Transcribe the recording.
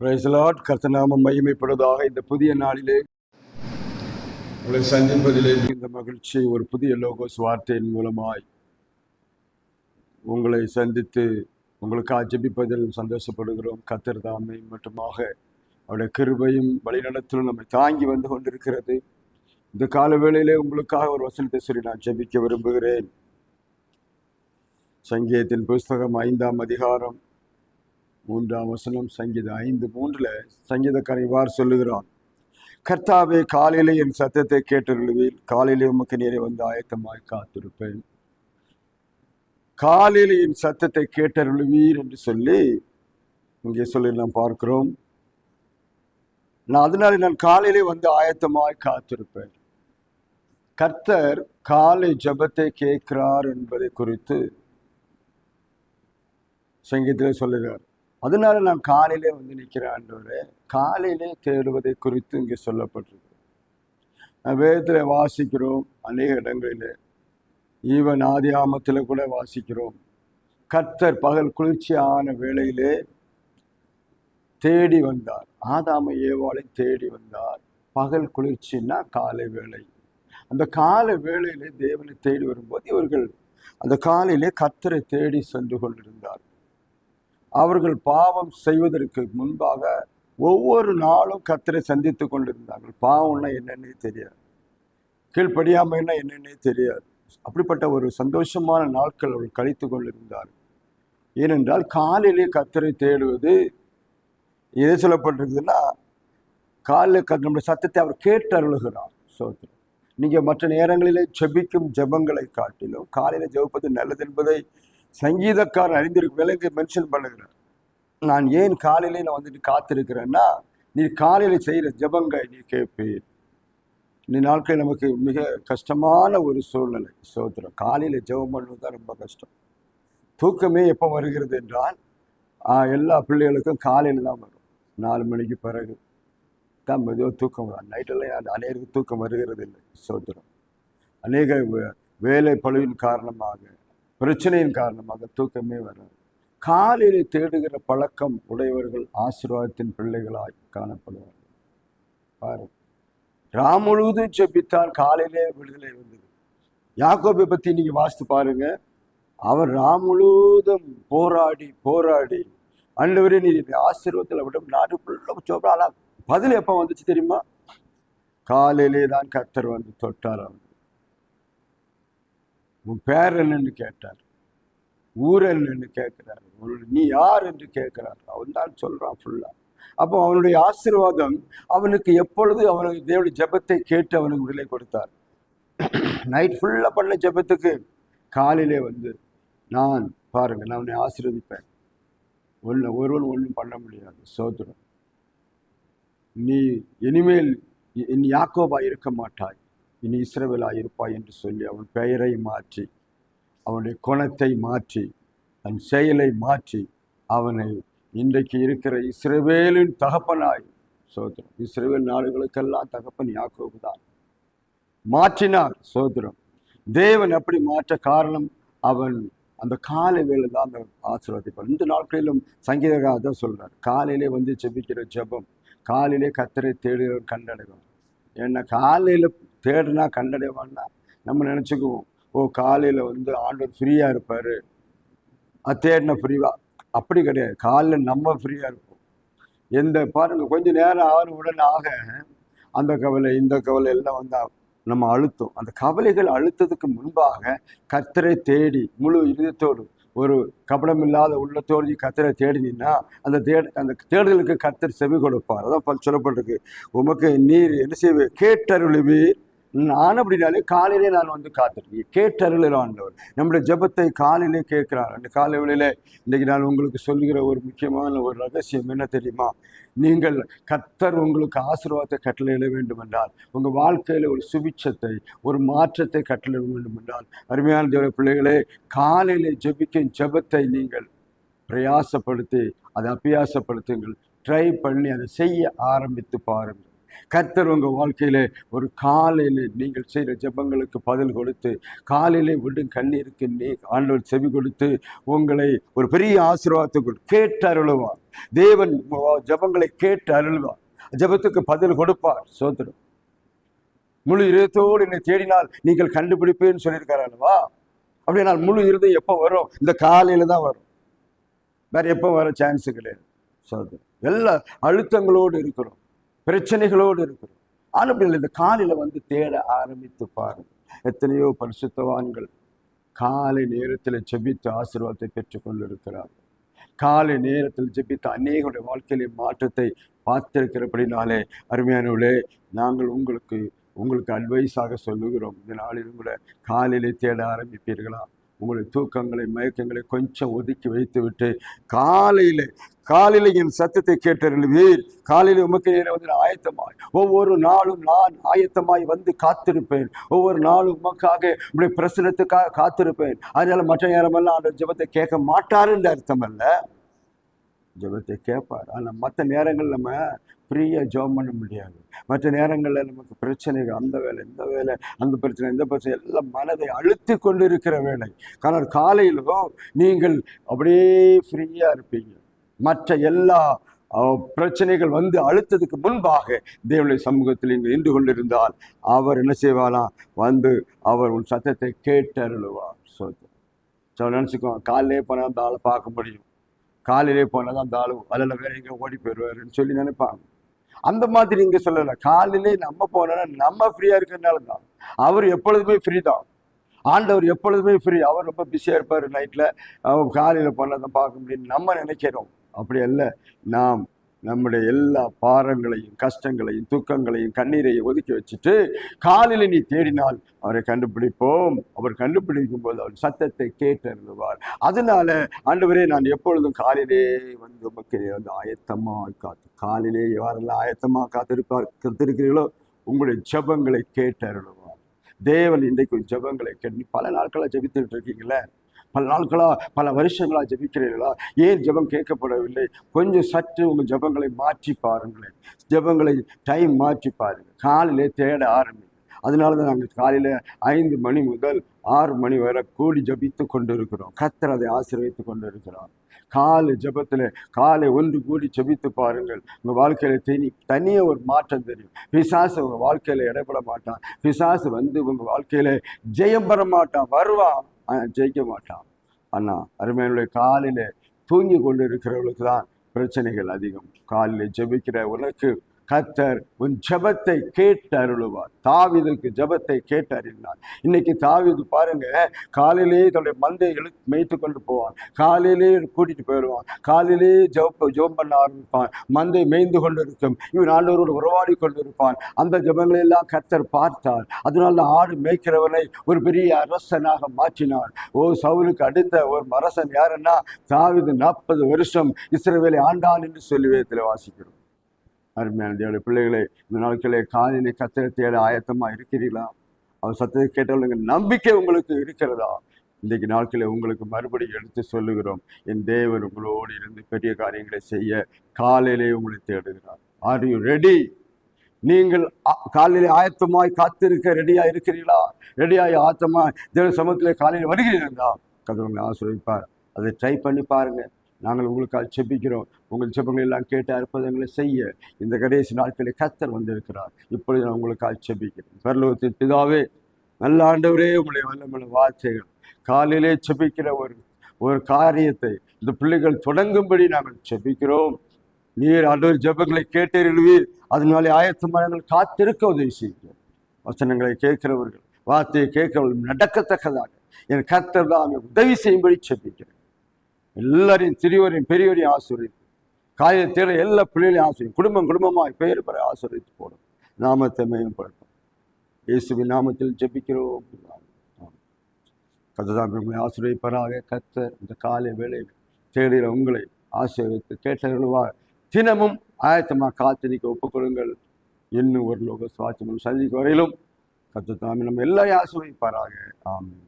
Praise the Lord. கர்த்தநாமம் மகிமைப்படுவதாக. இந்த புதிய நாளிலே உங்களை சந்திப்பதிலே இந்த மகிழ்ச்சி. ஒரு புதிய லோகோஸ் வார்த்தையின் மூலமாய் உங்களை சந்தித்து உங்களுக்காக ஜெபிப்பதில் சந்தோஷப்படுகிறோம். கர்த்தர் தாமே மட்டுமாக அவருடைய கிருபையும் வழிநடத்தலும் நம்மை தாங்கி வந்து கொண்டிருக்கிறது. இந்த கால வேளையிலே உங்களுக்காக ஒரு வசனத்தை சொல்லி நான் ஜெபிக்க விரும்புகிறேன். சங்கீதத்தின் புஸ்தகம் 5ஆம் அதிகாரம் 3ஆம் வசனம். சங்கீதம் 5:3 சங்கீதக்காரன் இவ்வாறு சொல்லுகிறான்: கர்த்தாவே, காலையிலே என் சத்தத்தை கேட்டருளுவீர், காலையிலே உமக்கு நேரே வந்து ஆயத்தமாய் காத்திருப்பேன். காலையிலே என் சத்தத்தை கேட்டருளுவீர் என்று சொல்லி இங்கே சொல்லி நாம் பார்க்கிறோம். அதனால நான் காலையிலே வந்து ஆயத்தமாய் காத்திருப்பேன். கர்த்தர் காலை ஜெபத்தை கேட்கிறார் என்பதை குறித்து சங்கீதத்திலே சொல்லுகிறார். அதனால நான் காலையிலே வந்து நிற்கிறேன். காலையிலே தேடுவதை குறித்து இங்கே சொல்லப்பட்டிருக்கு. வேதத்தில் வாசிக்கிறோம், அநேக இடங்களில், ஈவன் ஆதியாமத்தில் கூட வாசிக்கிறோம். கர்த்தர் பகல் குளிர்ச்சியான வேளையிலே தேடி வந்தார். ஆதாமை ஏவாளை தேடி வந்தார். பகல் குளிர்ச்சின்னா காலை வேளை. அந்த காலை வேளையிலே தேவனை தேடி வரும்போது இவர்கள் அந்த காலையிலே கர்த்தரை தேடி சென்று கொண்டிருந்தார். அவர்கள் பாவம் செய்வதற்கு முன்பாக ஒவ்வொரு நாளும் கர்த்தரை சந்தித்து கொண்டிருந்தார்கள். பாவம்னா என்னன்னே தெரியாது, கீழ்ப்படியாமைன்னா என்னன்னே தெரியாது. அப்படிப்பட்ட ஒரு சந்தோஷமான நாட்கள் அவர்கள் கழித்து கொண்டிருந்தார்கள். ஏனென்றால் காலையிலே கர்த்தரை தேடுவது எது சொல்லப்பட்டிருக்குதுன்னா, காலையில் நம்முடைய சத்தத்தை அவர் கேட்டு அருளுகிறார். சோத்திரம். நீங்கள் மற்ற நேரங்களிலே ஜெபிக்கும் ஜெபங்களை காட்டிலும் காலையில் ஜெபிப்பது நல்லது என்பதை சங்கீதக்காரன் அறிந்திருக்கு விலங்கு மென்ஷன் பண்ணுகிறார். நான் ஏன் காலையிலே நான் வந்துட்டு காத்திருக்கிறேன்னா, நீ காலையில் செய்கிற ஜெபங்கள் நீ கேட்பீர். இந்த நாட்கள் நமக்கு மிக கஷ்டமான ஒரு சூழ்நிலை. சோத்திரம். காலையில் ஜெபம் பண்ணுவது தான் ரொம்ப கஷ்டம். தூக்கமே எப்போ வருகிறது என்றால், எல்லா பிள்ளைகளுக்கும் காலையில் தான் வரும். 4 மணிக்கு பிறகு தான் மெதுவாக தூக்கம் வரும். நைட்டெல்லாம் அநேகருக்கு தூக்கம் வருகிறது இல்லை. சோத்திரம். அநேக வேலை பளுவின் காரணமாக, பிரச்சனையின் காரணமாக தூக்கமே வராது. காலையில் தேடுகிற பழக்கம் உடையவர்கள் ஆசீர்வாதத்தின் பிள்ளைகளாய் காணப்படுவார்கள். பாரு, ராம் முழுவதும் ஜெபித்தால் காலையிலே விடுதலை வந்தது. யாக்கோபை பற்றி நீங்கள் வாசித்து பாருங்க. அவர் ராம் முழுவதும் போராடி போராடி ஆண்டவரே நீர் ஆசீர்வாதத்தில் விட நாடு ஃபுல்லாக சொல்றா. பதில் எப்போ வந்துச்சு தெரியுமா? காலையிலே தான் கர்த்தர் வந்து தொட்டார். அவர் உன் பேர் என்னன்னு கேட்டார், ஊர் என்னன்னு கேட்கிறார், நீ யார் என்று கேட்கிறார். அவன் தான் சொல்றான் ஃபுல்லா. அப்போ அவனுடைய ஆசீர்வாதம் அவனுக்கு எப்பொழுது அவனுக்கு தேவனுடைய ஜெபத்தை கேட்டு அவனுக்கு விடுதலை கொடுத்தார். நைட் ஃபுல்லா பண்ண ஜெபத்துக்கு காலையிலே வந்து நான் பாருங்க, நான் உன்னை ஆசீர்வதிப்பேன், ஒருவன் ஒன்றும் பண்ண முடியாது. சோதரம். நீ இனிமேல் இனி யாக்கோபா இருக்க மாட்டாய், இனி இஸ்ரவேலாய் இருப்பாய் என்று சொல்லி அவன் பெயரை மாற்றி, அவனுடைய குணத்தை மாற்றி, தன் செயலை மாற்றி, அவனை இன்றைக்கு இருக்கிற இஸ்ரவேலின் தகப்பனாய், சோதரம், இஸ்ரவேல் நாடுகளுக்கெல்லாம் தகப்பன் யாக்கோபு தான் மாற்றினார். சோதரம். தேவன் அப்படி மாற்ற காரணம் அவன் அந்த காலை வேலை தான் அந்த ஆசீர்வாதிப்பார். இந்த நாட்களிலும் சங்கீதக்காரர் தான் சொல்றார், காலையிலே வந்து ஜெபிக்கிற ஜெபம், காலையிலே கர்த்தரை தேடுகிறவர் கண்டடைவான். ஏன்னா காலையில் தேடுனா கண்டடைவான்னா நம்ம நினச்சிக்குவோம், ஓ காலையில் வந்து ஆண்டவர் ஃப்ரீயாக இருப்பார், தேடின ஃப்ரீவா. அப்படி கிடையாது. காலையில் நம்ம ஃப்ரீயாக இருப்போம். பாருங்க, கொஞ்சம் நேரம் ஆறு உடனே ஆக அந்த கவலை இந்த கவலை எல்லாம் வந்து நம்ம அழுத்தம். அந்த கவலைகள் அழுத்தத்துக்கு முன்பாக கர்த்தரை தேடி முழு இதயத்தோடு, ஒரு கபடம் இல்லாத உள்ளத்தோடு கர்த்தரை தேடினீங்கன்னா அந்த தேடுதலுக்கு கர்த்தர் செவி கொடுப்பார். அதான் சொல்லப்பட்டிருக்கு, உமக்கு நீர் என்ன செய்வே கேட்டருளுவீர். நான் அப்படின்னாலே காலையிலே நான் வந்து காத்திருக்கேன். கேட்டருளாண்டவர் நம்முடைய ஜெபத்தை காலையிலே கேட்கிறார். அந்த காலை வேளையிலே இன்றைக்கு நான் உங்களுக்கு சொல்லுகிற ஒரு முக்கியமான ஒரு ரகசியம் என்ன தெரியுமா? நீங்கள் கர்த்தர் உங்களுக்கு ஆசீர்வாதத்தை கட்டளையிட வேண்டும் என்றால், உங்கள் வாழ்க்கையில் ஒரு சுபிட்சத்தை, ஒரு மாற்றத்தை கட்டளையிட வேண்டும் என்றால், அருமையான தேவ பிள்ளைகளே, காலையிலே ஜெபிக்கும் ஜெபத்தை நீங்கள் பிரயாசப்படுத்தி அதை அபியாசப்படுத்துங்கள். ட்ரை பண்ணி அதை செய்ய ஆரம்பித்து பாருங்கள். கர்த்தர் உங்கள் வாழ்க்கையிலே ஒரு காலையில் நீங்கள் செய்கிற ஜெபங்களுக்கு பதில் கொடுத்து, காலையிலே விடும் கண்ணீருக்கு ஆண்டவர் செவி கொடுத்து உங்களை ஒரு பெரிய ஆசீர்வாதத்துக்கு கேட்டு அருளுவார். தேவன் ஜெபங்களை கேட்டு அருள்வார், ஜெபத்துக்கு பதில் கொடுப்பார். சோதரம் முழு இருதயத்தோடு என்னை தேடினால் நீங்கள் கண்டுபிடிப்பேன்னு சொல்லியிருக்காரு அல்லவா? அப்படின்னா முழு இருதயம் எப்போ வரும்? இந்த காலையில தான் வரும், வேற எப்போ வர சான்ஸு கிடையாது. சோதரம் எல்லா அழுத்தங்களோடு இருக்கிறோம், பிரச்சனைகளோடு இருக்கிறோம். ஆனால் இந்த காலையில வந்து தேட ஆரம்பித்து பாருங்க. எத்தனையோ பரிசுத்தவான்கள் காலை நேரத்தில் ஜெபித்து ஆசீர்வாதத்தை பெற்றுக்கொண்டு இருக்கிறார்கள். காலை நேரத்தில் ஜெபித்து அநேகருடைய வாழ்க்கையிலே மாற்றத்தை பார்த்திருக்கிறபடினாலே அருமையானவர்களே, நாங்கள் உங்களுக்கு அட்வைஸாக சொல்லுகிறோம். இந்த நாளிலும் கூட காலையிலே தேட ஆரம்பிப்பீர்களா? உங்களுடைய தூக்கங்களை மயக்கங்களை கொஞ்சம் ஒதுக்கி வைத்து விட்டு காலையில என் சத்தத்தை கேட்டருள்வீர். காலையில் உமக்கு வந்து ஆயத்தமாய் ஒவ்வொரு நாளும் நான் ஆயத்தமாய் வந்து காத்திருப்பேன். ஒவ்வொரு நாளும் உமக்காக உங்களுடைய பிரசனத்துக்காக காத்திருப்பேன். அதனால மற்ற நேரமெல்லாம் அந்த ஜெபத்தை கேட்க மாட்டாருன்ற அர்த்தம் அல்ல, ஜெபத்தை கேட்பார். ஆனால் மற்ற நேரங்கள் நம்ம ஃப்ரீயாக ஜெபம் பண்ண முடியாது. மற்ற நேரங்களில் நமக்கு பிரச்சனைகள், அந்த வேலை இந்த வேலை, அந்த பிரச்சனை இந்த பிரச்சனை எல்லாம் மனதை அழுத்தி கொண்டு இருக்கிற வேலை. ஆனால் காலையிலும் நீங்கள் அப்படியே ஃப்ரீயாக இருப்பீங்க. மற்ற எல்லா பிரச்சனைகள் வந்து அழுத்ததுக்கு முன்பாக தேவனுடைய சமூகத்தில் இங்கே நின்று கொண்டிருந்தால் அவர் என்ன செய்வாராம்? வந்து அவர் உன் சத்தத்தை கேட்டு அருளுவார். நினச்சிக்கோ, காலையிலே போனால் அந்த ஆளை பார்க்க முடியும், காலையிலே போனால் தான் அந்த ஆளு அதில் வேற எங்கே ஓடி போயிடுவாருன்னு சொல்லி நினைப்பாங்க. அந்த மாதிரி இங்கே சொல்லலை. காலையிலே நம்ம போனோன்னா நம்ம ஃப்ரீயாக இருக்கிறதுனால தான். அவர் எப்பொழுதுமே ஃப்ரீ தான், ஆண்டவர் எப்பொழுதுமே ஃப்ரீ. அவர் ரொம்ப பிஸியாக இருப்பார் நைட்டில், காலையில் போனால் தான் பார்க்க முடியும்னு நம்ம நினைக்கிறோம். அப்படி அல்ல. நாம் நம்முடைய எல்லா பாரங்களையும் கஷ்டங்களையும் துக்கங்களையும் கண்ணீரையும் ஒதுக்கி வச்சுட்டு காலையில் நீ தேடினால் அவரை கண்டுபிடிப்போம். அவர் கண்டுபிடிக்கும் போது அவர் சத்தத்தை கேட்டருள்வார். அதனால ஆண்டவரே, நான் எப்பொழுதும் காலையிலே வந்து உமக்கு வந்து ஆயத்தமாக காலையிலே யாரெல்லாம் ஆயத்தமாக காத்திருக்கிறீர்களோ உங்களுடைய ஜெபங்களை கேட்டருள்வார். தேவன் இன்றைக்கு ஜெபங்களை கேட்டு பல நாட்களாக ஜெபித்துட்டு இருக்கீங்களே, பல நாட்களாக பல வருஷங்களாக ஜெபிக்கிறீர்களா? ஏன் ஜெபம் கேட்கப்படவில்லை? கொஞ்சம் சற்று உங்கள் ஜெபங்களை மாற்றி பாருங்களேன். ஜெபங்களை டைம் மாற்றி பாருங்கள். காலையிலே தேட ஆரம்பி. அதனால தான் நாங்கள் காலையில் 5 மணி முதல் 6 மணி வரை கூடி ஜபித்து கொண்டு இருக்கிறோம். கர்த்தர் அதை ஆசீர்வதித்து கொண்டு இருக்கிறார். காலை ஜபத்தில் காலை ஒன்று கூடி ஜபித்து பாருங்கள். உங்கள் வாழ்க்கையில் தனியாக ஒரு மாற்றம் தெரியும். பிசாசு உங்கள் வாழ்க்கையில் இடப்பட மாட்டான். பிசாசு வந்து உங்கள் வாழ்க்கையில் ஜெயம் பெற மாட்டான். வருவான், ஜெயிக்க மாட்டான். ஆனால் அருமையானுடைய காலையில் தூங்கி கொண்டு இருக்கிறவர்களுக்கு தான் பிரச்சனைகள் அதிகம். காலையில் ஜெபிக்கிற உனக்கு கர்த்தர் உன் ஜெபத்தை கேட்டு அருளுவார். தாவீதுக்கு ஜெபத்தை கேட்டு அருளினார். இன்னைக்கு தாவீது பாருங்க, காலையிலே தன்னுடைய மந்தையை மேய்த்து கொண்டு போவான், காலையிலே கூட்டிட்டு போயிடுவான், காலையிலே ஜெபம் பண்ண ஆரம்பிப்பான். மந்தை மேய்ந்து கொண்டு இருக்கும், இவன் ஆண்டவரோடு உறவாடி கொண்டு இருப்பான். அந்த ஜெபங்களை எல்லாம் கர்த்தர் பார்த்தார். அதனால ஆடு மேய்க்கிறவனை ஒரு பெரிய அரசனாக மாற்றினார். சவுலுக்கு அடுத்த ஒரு அரசன் யாருன்னா தாவீது 40 வருஷம் இஸ்ரவேலை ஆண்டான் என்று சொல்லி வேதத்தில் வாசிக்கிறோம். அருமையான தேவனுடைய பிள்ளைகளே, இந்த நாட்களே காலையிலே கர்த்தரை தேட ஆயத்தமாக இருக்கிறீர்களா? அவர் சத்தத்தை கேட்டவங்க நம்பிக்கை உங்களுக்கு இருக்கிறதா? இன்றைக்கு நாட்களே உங்களுக்கு மறுபடியும் எடுத்து சொல்லுகிறோம், என் தேவன் உங்களோடு இருந்து பெரிய காரியங்களை செய்ய காலையிலே உங்களை தேடுகிறார். Are you ready? நீங்கள் காலையிலே ஆயத்தமாய் காத்திருக்க ரெடியாக இருக்கிறீர்களா? ரெடியாகி ஆயத்தமாய் தேவ சமூகத்திலே காலையில் வருகிறீர்களா? கர்த்தர் உங்களை ஆசீர்வதிப்பார். அதை ட்ரை பண்ணி பாருங்கள். நாங்கள் உங்களுக்காக செபிக்கிறோம். உங்கள் ஜெபங்களை எல்லாம் கேட்டு அற்புதங்களை செய்ய இந்த கடைசி நாட்களில் கர்த்தர் வந்திருக்கிறார். இப்பொழுது நான் உங்களுக்காக செபிக்கிறேன். பரலோகத்தின் பிதாவே, நல்ல ஆண்டவரே, உங்களுடைய வல்லமையான வார்த்தைகள் காலையிலே செபிக்கிற ஒரு காரியத்தை இந்த பிள்ளைகள் தொடங்கும்படி நாங்கள் செபிக்கிறோம். நீர் ஆண்டவர் ஜெபங்களை கேட்டறிவீர். அதனாலே ஆயத்தமாக காத்திருக்க உதவி செய்கிறோம். வசனங்களை கேட்கிறவர்கள், வார்த்தையை கேட்கிறவர்கள் நடக்கத்தக்கதாக என் கர்த்தர் தான் உதவி செய்யும்படி செபிக்கிறேன். எல்லாரையும் சிறியோரையும் பெரியோரையும் ஆசீர்வதித்து காலையில் தேட எல்லா பிள்ளைகளையும் ஆசீர்வதி, குடும்பமாக பெயர் பெற ஆசீர்வதித்து போடும். நாமத்தை மேம்படுத்தும். இயேசுவின் நாமத்தில் ஜெபிக்கிறோம். கர்த்தர் உங்களை ஆசீர்வதிப்பாராக. கர்த்தர் இந்த காலை வேளையில் தேடுகிற உங்களை ஆசீர்வதித்து கேட்டவர்களாக தினமும் ஆயத்தமாக காத்திரிக்க ஒப்புக்கொள்ளுங்கள். இன்னும் ஒரு லோக சுவாட்சியம் சந்திக்கும் வரையிலும் கர்த்தர் நம்ம எல்லாரையும் ஆசீர்வதிப்பாராக. ஆமென்.